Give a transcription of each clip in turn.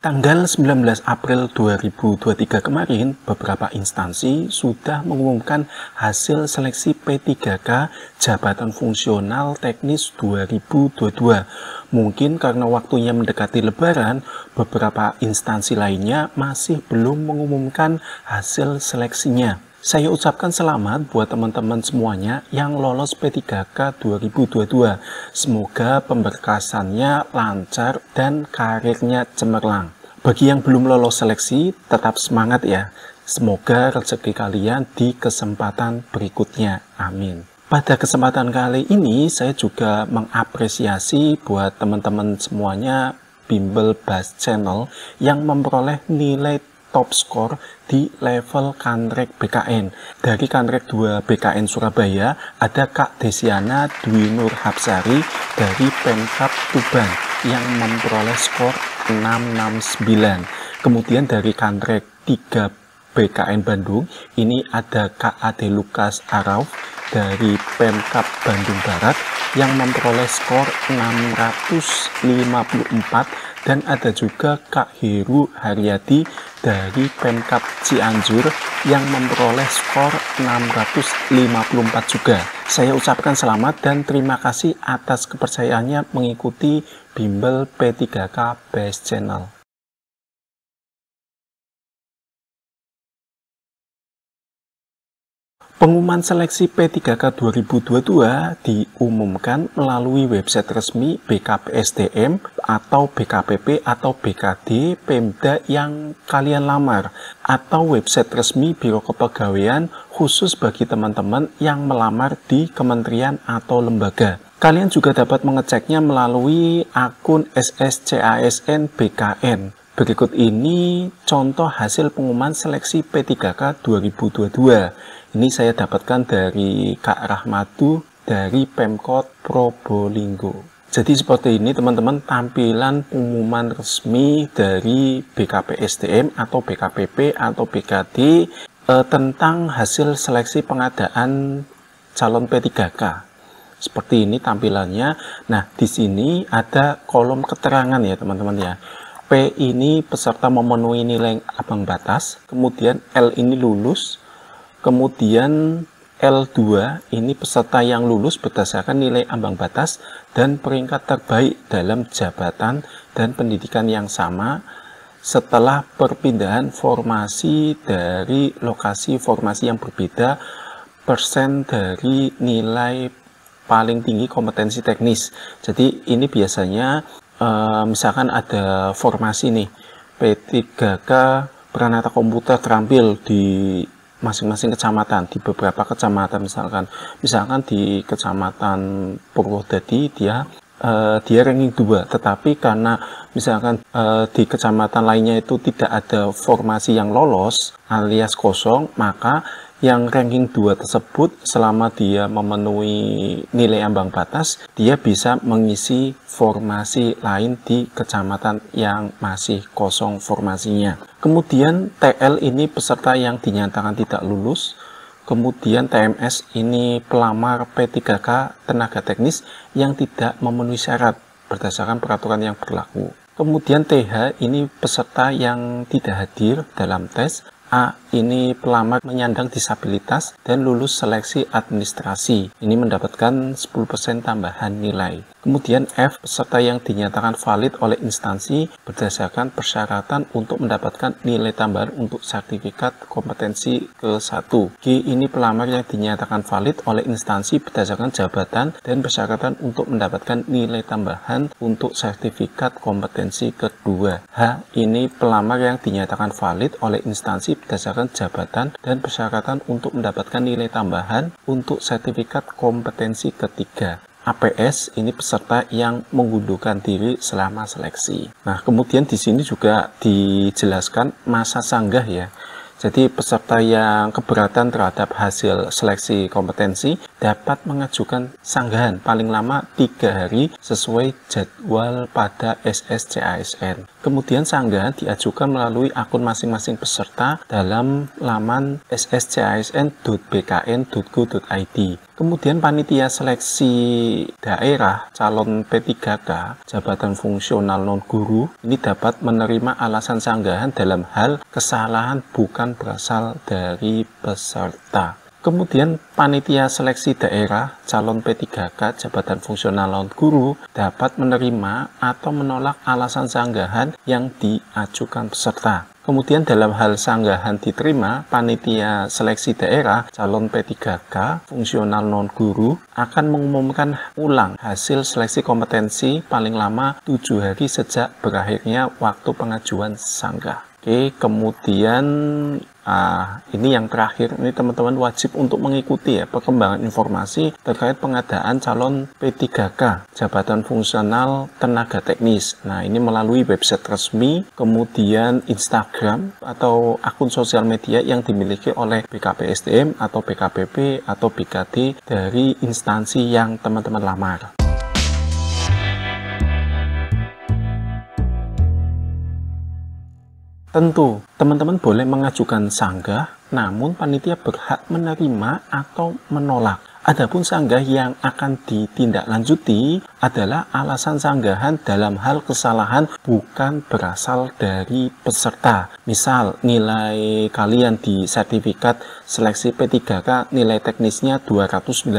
Tanggal 19 April 2023 kemarin, beberapa instansi sudah mengumumkan hasil seleksi P3K Jabatan Fungsional Teknis 2022. Mungkin karena waktunya mendekati Lebaran, beberapa instansi lainnya masih belum mengumumkan hasil seleksinya. Saya ucapkan selamat buat teman-teman semuanya yang lolos P3K 2022. Semoga pemberkasannya lancar dan karirnya cemerlang. Bagi yang belum lolos seleksi, tetap semangat ya. Semoga rezeki kalian di kesempatan berikutnya. Amin. Pada kesempatan kali ini, saya juga mengapresiasi buat teman-teman semuanya Bimbel Bass Channel yang memperoleh nilai top score di level Kanrek BKN. Dari Kanrek 2 BKN Surabaya, ada Kak Desiana Dwi Nur Hapsari dari Pemkab Tuban yang memperoleh skor 669. Kemudian dari Kanrek 3 BKN Bandung, ini ada Kak Ade Lukas Arauf dari Pemkab Bandung Barat yang memperoleh skor 654. Dan ada juga Kak Heru Haryadi dari Pemkab Cianjur yang memperoleh skor 654 juga. Saya ucapkan selamat dan terima kasih atas kepercayaannya mengikuti Bimbel P3K Bass Channel. Pengumuman seleksi P3K 2022 diumumkan melalui website resmi BKPSDM atau BKPP atau BKD Pemda yang kalian lamar, atau website resmi Biro Kepegawaian khusus bagi teman-teman yang melamar di kementerian atau lembaga. Kalian juga dapat mengeceknya melalui akun SSCASN BKN. Berikut ini contoh hasil pengumuman seleksi P3K 2022. Ini saya dapatkan dari Kak Rahmatu dari Pemkot Probolinggo. Jadi seperti ini teman-teman tampilan pengumuman resmi dari BKPSDM atau BKPP atau BKD tentang hasil seleksi pengadaan calon P3K. Seperti ini tampilannya. Nah, di sini ada kolom keterangan ya teman-teman ya. P ini peserta memenuhi nilai ambang batas, kemudian L ini lulus, kemudian L2 ini peserta yang lulus berdasarkan nilai ambang batas dan peringkat terbaik dalam jabatan dan pendidikan yang sama setelah perpindahan formasi dari lokasi formasi yang berbeda, persen dari nilai paling tinggi kompetensi teknis. Jadi ini biasanya misalkan ada formasi nih P3K Pranata Komputer terampil di masing-masing kecamatan, di beberapa kecamatan, misalkan di kecamatan Purwodadi dia ranking 2, tetapi karena misalkan di kecamatan lainnya itu tidak ada formasi yang lolos alias kosong, maka yang ranking 2 tersebut selama dia memenuhi nilai ambang batas, dia bisa mengisi formasi lain di kecamatan yang masih kosong formasinya. Kemudian TL ini peserta yang dinyatakan tidak lulus. Kemudian TMS ini pelamar P3K tenaga teknis yang tidak memenuhi syarat berdasarkan peraturan yang berlaku. Kemudian TH ini peserta yang tidak hadir dalam tes. A ini pelamar menyandang disabilitas dan lulus seleksi administrasi. Ini mendapatkan 10% tambahan nilai. Kemudian F, peserta yang dinyatakan valid oleh instansi berdasarkan persyaratan untuk mendapatkan nilai tambahan untuk sertifikat kompetensi ke-1. G, ini pelamar yang dinyatakan valid oleh instansi berdasarkan jabatan dan persyaratan untuk mendapatkan nilai tambahan untuk sertifikat kompetensi kedua. H, ini pelamar yang dinyatakan valid oleh instansi berdasarkan jabatan dan persyaratan untuk mendapatkan nilai tambahan untuk sertifikat kompetensi ketiga. APS ini peserta yang mengundurkan diri selama seleksi. Nah, kemudian di sini juga dijelaskan masa sanggah ya. Jadi peserta yang keberatan terhadap hasil seleksi kompetensi dapat mengajukan sanggahan paling lama 3 hari sesuai jadwal pada SSCASN. Kemudian sanggahan diajukan melalui akun masing-masing peserta dalam laman sscasn.bkn.go.id. Kemudian panitia seleksi daerah calon P3K jabatan fungsional non-guru ini dapat menerima alasan sanggahan dalam hal kesalahan bukan berasal dari peserta. Kemudian panitia seleksi daerah calon P3K jabatan fungsional non-guru dapat menerima atau menolak alasan sanggahan yang diajukan peserta. Kemudian dalam hal sanggahan diterima, panitia seleksi daerah calon P3K fungsional non-guru akan mengumumkan ulang hasil seleksi kompetensi paling lama 7 hari sejak berakhirnya waktu pengajuan sanggah. Oke, kemudian ini yang terakhir, ini teman-teman wajib untuk mengikuti ya perkembangan informasi terkait pengadaan calon P3K jabatan fungsional tenaga teknis. Nah, ini melalui website resmi, kemudian Instagram atau akun sosial media yang dimiliki oleh BKPSDM atau BKPP atau BKD dari instansi yang teman-teman lamar. Tentu, teman-teman boleh mengajukan sanggah, namun panitia berhak menerima atau menolak. Adapun sanggah yang akan ditindaklanjuti adalah alasan sanggahan dalam hal kesalahan bukan berasal dari peserta. Misal, nilai kalian di sertifikat seleksi P3K nilai teknisnya 295.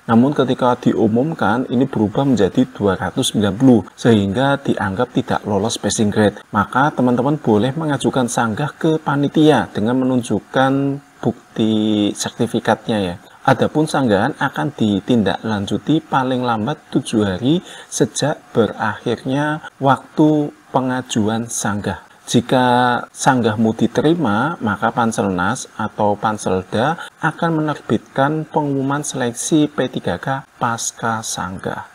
Namun ketika diumumkan ini berubah menjadi 290 sehingga dianggap tidak lolos passing grade. Maka teman-teman boleh mengajukan sanggah ke panitia dengan menunjukkan bukti sertifikatnya ya. Adapun sanggahan akan ditindaklanjuti paling lambat 7 hari sejak berakhirnya waktu pengajuan sanggah. Jika sanggahmu diterima, maka Panselnas atau Panselda akan menerbitkan pengumuman seleksi P3K pasca sanggah.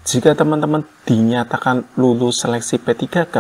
Jika teman-teman dinyatakan lulus seleksi P3K,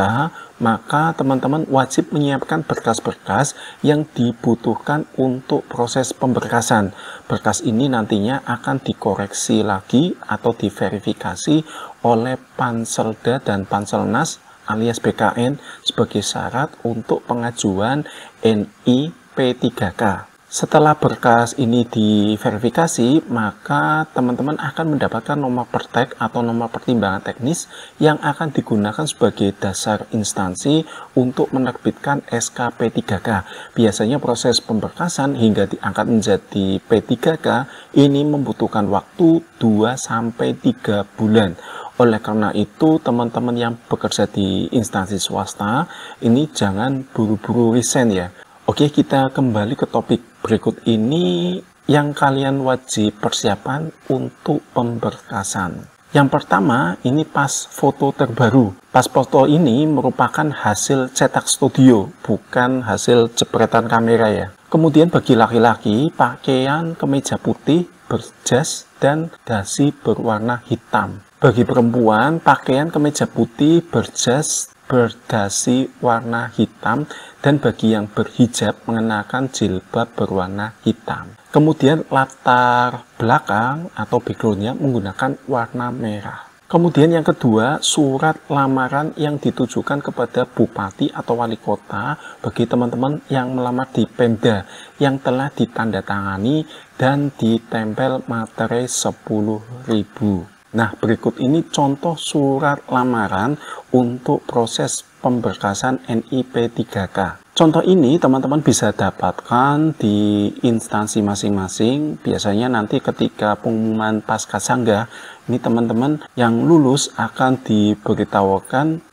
maka teman-teman wajib menyiapkan berkas-berkas yang dibutuhkan untuk proses pemberkasan. Berkas ini nantinya akan dikoreksi lagi atau diverifikasi oleh Panselda dan Panselnas alias BKN sebagai syarat untuk pengajuan NI P3K. Setelah berkas ini diverifikasi, maka teman-teman akan mendapatkan nomor pertek atau nomor pertimbangan teknis yang akan digunakan sebagai dasar instansi untuk menerbitkan SK P3K. Biasanya proses pemberkasan hingga diangkat menjadi P3K ini membutuhkan waktu 2-3 bulan. Oleh karena itu, teman-teman yang bekerja di instansi swasta ini jangan buru-buru resign ya. Oke, kita kembali ke topik berikut ini yang kalian wajib persiapan untuk pemberkasan. Yang pertama, ini pas foto terbaru. Pas foto ini merupakan hasil cetak studio, bukan hasil jepretan kamera ya. Kemudian bagi laki-laki, pakaian kemeja putih berjas dan dasi berwarna hitam. Bagi perempuan, pakaian kemeja putih berjas berdasi warna hitam, dan bagi yang berhijab mengenakan jilbab berwarna hitam. Kemudian latar belakang atau backgroundnya menggunakan warna merah. Kemudian yang kedua, surat lamaran yang ditujukan kepada bupati atau wali kota bagi teman-teman yang melamar di Pemda yang telah ditandatangani dan ditempel materai 10.000. Nah, berikut ini contoh surat lamaran untuk proses pemberkasan NI P3K. Contoh ini teman-teman bisa dapatkan di instansi masing-masing. Biasanya nanti ketika pengumuman pasca sanggah, ini teman-teman yang lulus akan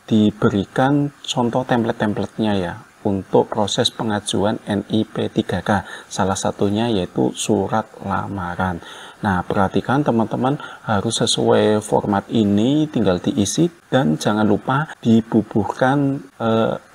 diberikan contoh template-templatenya ya untuk proses pengajuan NI P3K. Salah satunya yaitu surat lamaran. Nah, perhatikan teman-teman harus sesuai format ini, tinggal diisi dan jangan lupa dibubuhkan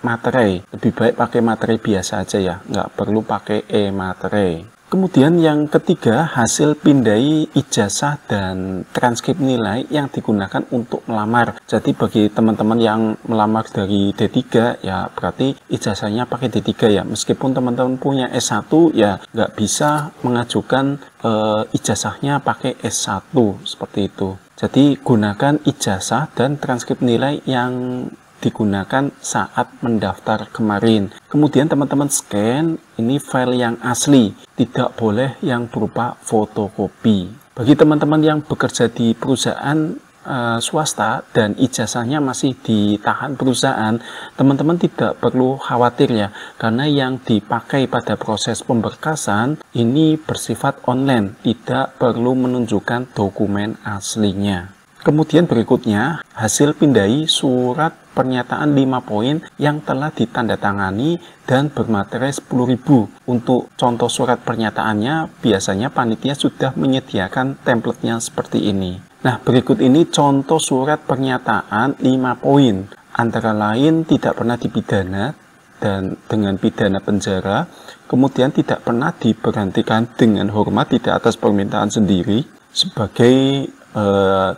materai. Lebih baik pakai materai biasa aja ya, nggak perlu pakai e-materai. Kemudian yang ketiga, hasil pindai ijazah dan transkrip nilai yang digunakan untuk melamar. Jadi bagi teman-teman yang melamar dari D3 ya berarti ijazahnya pakai D3 ya. Meskipun teman-teman punya S1 ya nggak bisa mengajukan ijazahnya pakai S1 seperti itu. Jadi gunakan ijazah dan transkrip nilai yang digunakan saat mendaftar kemarin. Kemudian teman-teman scan, ini file yang asli, tidak boleh yang berupa fotokopi. Bagi teman-teman yang bekerja di perusahaan swasta dan ijazahnya masih ditahan perusahaan, teman-teman tidak perlu khawatir ya, karena yang dipakai pada proses pemberkasan ini bersifat online, tidak perlu menunjukkan dokumen aslinya. Kemudian berikutnya, hasil pindai surat pernyataan 5 poin yang telah ditandatangani dan bermaterai 10.000. Untuk contoh surat pernyataannya, biasanya panitia sudah menyediakan template-nya seperti ini. Nah, berikut ini contoh surat pernyataan 5 poin. Antara lain tidak pernah dipidana dan dengan pidana penjara, kemudian tidak pernah diberhentikan dengan hormat tidak atas permintaan sendiri sebagai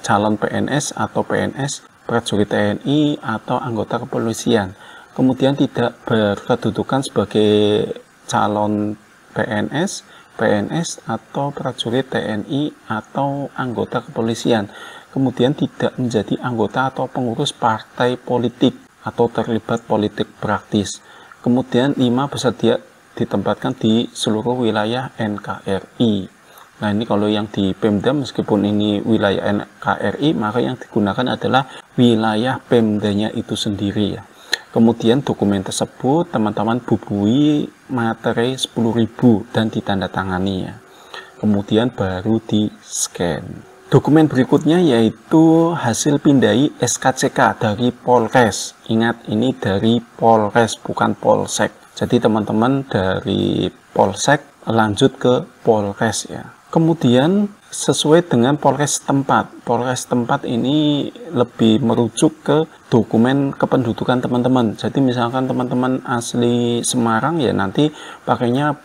calon PNS atau PNS, prajurit TNI atau anggota kepolisian. Kemudian tidak berkedudukan sebagai calon PNS atau prajurit TNI atau anggota kepolisian. Kemudian tidak menjadi anggota atau pengurus partai politik atau terlibat politik praktis. Kemudian 5 bersedia ditempatkan di seluruh wilayah NKRI. Nah, ini kalau yang di Pemda, meskipun ini wilayah NKRI, maka yang digunakan adalah wilayah Pemdanya itu sendiri ya. Kemudian dokumen tersebut teman-teman bubuhi materai 10.000 dan ditandatangani ya. Kemudian baru di scan. Dokumen berikutnya yaitu hasil pindai SKCK dari Polres. Ingat, ini dari Polres bukan Polsek. Jadi teman-teman dari Polsek lanjut ke Polres ya. Kemudian sesuai dengan Polres tempat. Polres tempat ini lebih merujuk ke dokumen kependudukan teman-teman. Jadi misalkan teman-teman asli Semarang ya nanti pakainya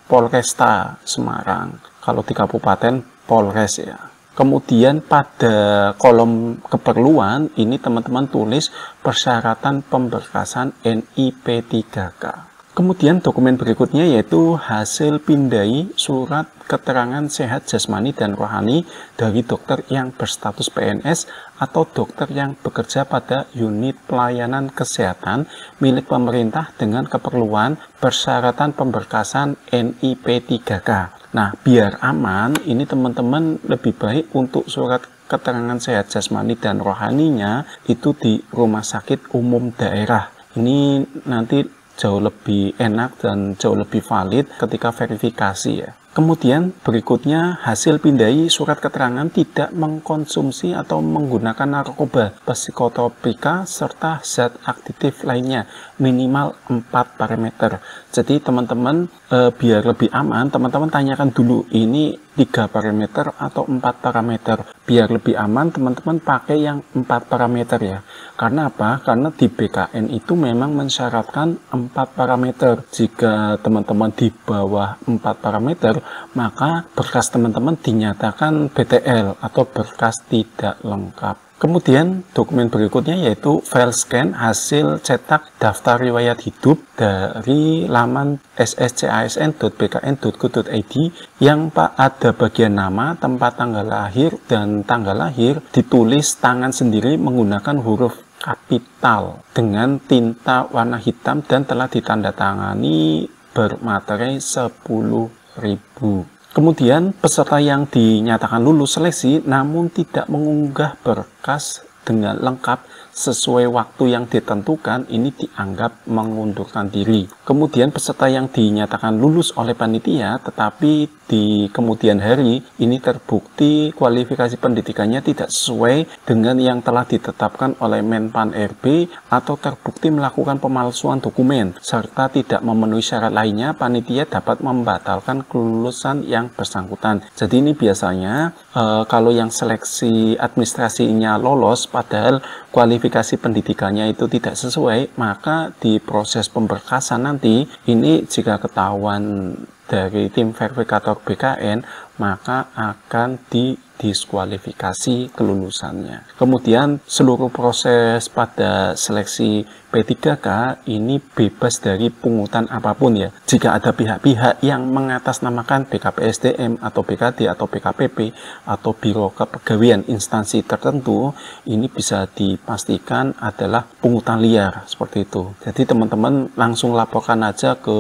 Polresta Semarang. Kalau di kabupaten Polres ya. Kemudian pada kolom keperluan ini teman-teman tulis persyaratan pemberkasan NIP3K. Kemudian dokumen berikutnya yaitu hasil pindai surat keterangan sehat jasmani dan rohani dari dokter yang berstatus PNS atau dokter yang bekerja pada unit pelayanan kesehatan milik pemerintah dengan keperluan persyaratan pemberkasan NIP3K. Nah, biar aman, ini teman-teman lebih baik untuk surat keterangan sehat jasmani dan rohaninya itu di rumah sakit umum daerah. Ini nanti jauh lebih enak dan jauh lebih valid ketika verifikasi ya. Kemudian berikutnya hasil pindai surat keterangan tidak mengkonsumsi atau menggunakan narkoba, psikotropika, serta zat aktif lainnya minimal 4 parameter. Jadi teman-teman biar lebih aman, teman-teman tanyakan dulu ini 3 parameter atau 4 parameter. Biar lebih aman teman-teman pakai yang 4 parameter ya. Karena apa? Karena di BKN itu memang mensyaratkan 4 parameter. Jika teman-teman di bawah 4 parameter, maka berkas teman-teman dinyatakan BTL atau berkas tidak lengkap. Kemudian dokumen berikutnya yaitu file scan hasil cetak daftar riwayat hidup dari laman sscasn.bkn.go.id yang ada bagian nama, tempat tanggal lahir, dan tanggal lahir ditulis tangan sendiri menggunakan huruf kapital dengan tinta warna hitam dan telah ditandatangani bermaterai 10.000. Kemudian peserta yang dinyatakan lulus seleksi namun tidak mengunggah berkas dengan lengkap sesuai waktu yang ditentukan ini dianggap mengundurkan diri. Kemudian peserta yang dinyatakan lulus oleh panitia tetapi di kemudian hari ini terbukti kualifikasi pendidikannya tidak sesuai dengan yang telah ditetapkan oleh Menpan RB atau terbukti melakukan pemalsuan dokumen serta tidak memenuhi syarat lainnya, panitia dapat membatalkan kelulusan yang bersangkutan. Jadi ini biasanya kalau yang seleksi administrasinya lolos padahal kualifikasi pendidikannya itu tidak sesuai, maka di proses pemberkasan nanti ini jika ketahuan dari tim verifikator BKN maka akan diskualifikasi kelulusannya. Kemudian seluruh proses pada seleksi P3K ini bebas dari pungutan apapun ya. Jika ada pihak-pihak yang mengatasnamakan BKPSDM atau BKD atau BKPP atau Biro Kepegawaian instansi tertentu, ini bisa dipastikan adalah pungutan liar seperti itu. Jadi teman-teman langsung laporkan aja ke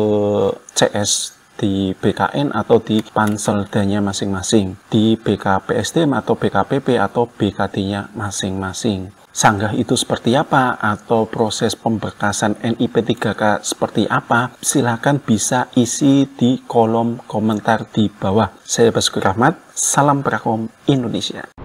CS di BKN atau di Panseldanya masing-masing, di BKPSDM atau BKPP atau BKD-nya masing-masing. Sanggah itu seperti apa atau proses pemberkasan NIP3K seperti apa, silakan bisa isi di kolom komentar di bawah. Saya Basuki Rahmat, salam Prakom Indonesia.